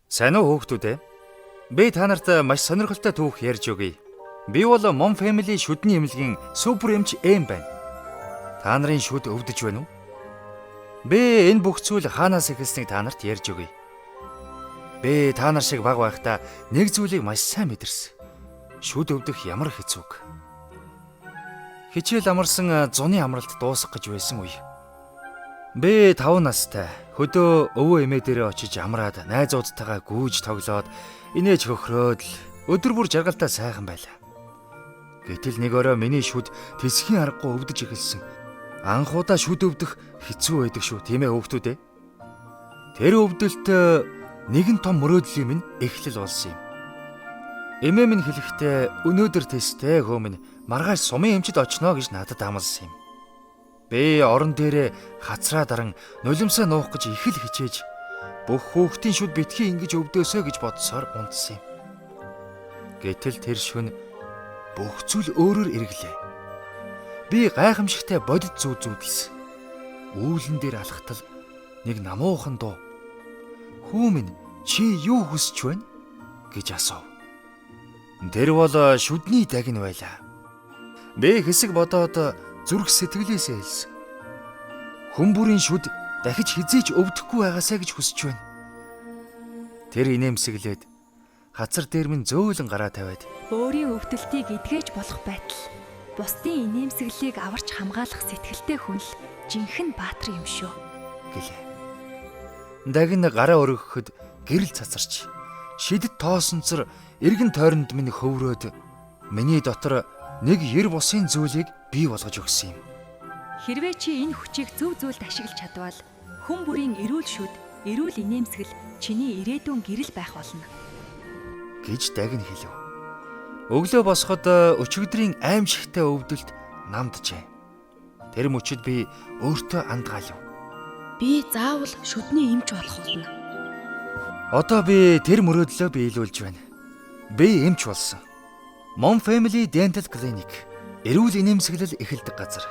Сайн уу хүүхдүүд ээ? Би та нарт маш сонирхолтой түүх ярьж өгье. Би бол Mom Family шүдний эмнэлгийн супер эмч Эм байна. Та нарын шүд өвдөж байна уу? Би энэ бүх зүйл хаанаас эхэлснийг та нарт ярьж өгье. Би та нар шиг баг байхдаа нэг зүйлийг маш сайн мэдэрсэн. Шүд өвдөх ямар хэцүүг. Хичээл амарсан зуны амралт дуусах гэж байсан үе. Би 5 настай хөдөө өвөө эмээ дээрээ очиж амраад найзуудтайгаа гүйж тоглоод инээж хөхрөөд л өдөр бүр жаргалтай сайхан байлаа. Гэтэл нэг орой миний шүд тэсхийн аргагүй өвдөж эхэлсэн. Анхудаа шүд өвдөх хэцүү байдаг шүү, тийм ээ хүүхдүүд ээ. Тэр өвдөлт нэгэн том мөрөөдлийн минь эхлэл болсон юм. Эмээ минь хэлэхдээ өнөөдөр тесттэй хөөмн маргааш сумын эмчид очно гэж надад амласан юм. Би орон дээрээ хацраа даран нулимсаа нуух гэж их л хичээж бүх хүүхдийн шүд битгий ингэж өвдөөсөө гэж бодсоор унтсан юм. Гэтэл тэр шөнө бүх зүйл өөрөөр эргэлээ. Би гайхамшигтай бодит зүү зүүдэлсэн. Үүлэн дээр алхтал нэг намуухан дуу. "Хүүмэн, чи юу хүсэж байна?" гэж асуув. Тэр бол шүдний дагн байлаа. Би хэсэг бодоод зүрх сэтгэлээсээ хэлсэн. Хүн бүрийн шүд дахиж хизээч өвдөхгүй байгаасаа гэж хүсэж байна. Тэр инээмсэглээд хацар дээр минь зөөлөн гараа тавиад өөрийн өвдөлтийг эдгэж болох байтал бусдын инээмсэглэлийг аварч хамгаалах сэтгэлтэй хүн л жинхэнэ баатар юм шүү гэлээ. Дагн гараа өргөхөд гэрэл цацарч шидэт тоосонцор эргэн тойронд минь хөврөөд миний дотор нэг ер бусын зүйлийг бий болгож өгсөн юм. Хэрвээ чи энэ хүчийг зөв зүйлд ашиглаж чадвал хүн бүрийн эрүүл шүд, эрүүл инээмсэгэл чиний ирээдүйн гэрэл байх болно гэж дагн хэлв. Өглөө босоход өчигдрийн аимшигтай өвдөлт намджээ. Тэр мөчид би өөртөө андгаалав. Би заавал шүдний эмч болох болно. Одоо би тэр мөрөөдлөө биелүүлж байна. Би эмч болсон. Mom Family Dental Clinic эрүүл инээмсэглэл эхэлдэг газар.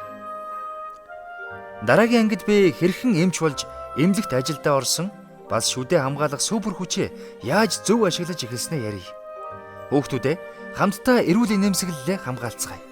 Дараагийн ангид би хэрхэн эмч болж эмнэлэгт ажилдаа орсон бас шүдээ хамгаалах супер хүчээ яаж зөв ашиглаж эхэлснээ ярив. Хүүхдүүд ээ, хамтдаа эрүүл инээмсэглэлээ хамгаалцгаая.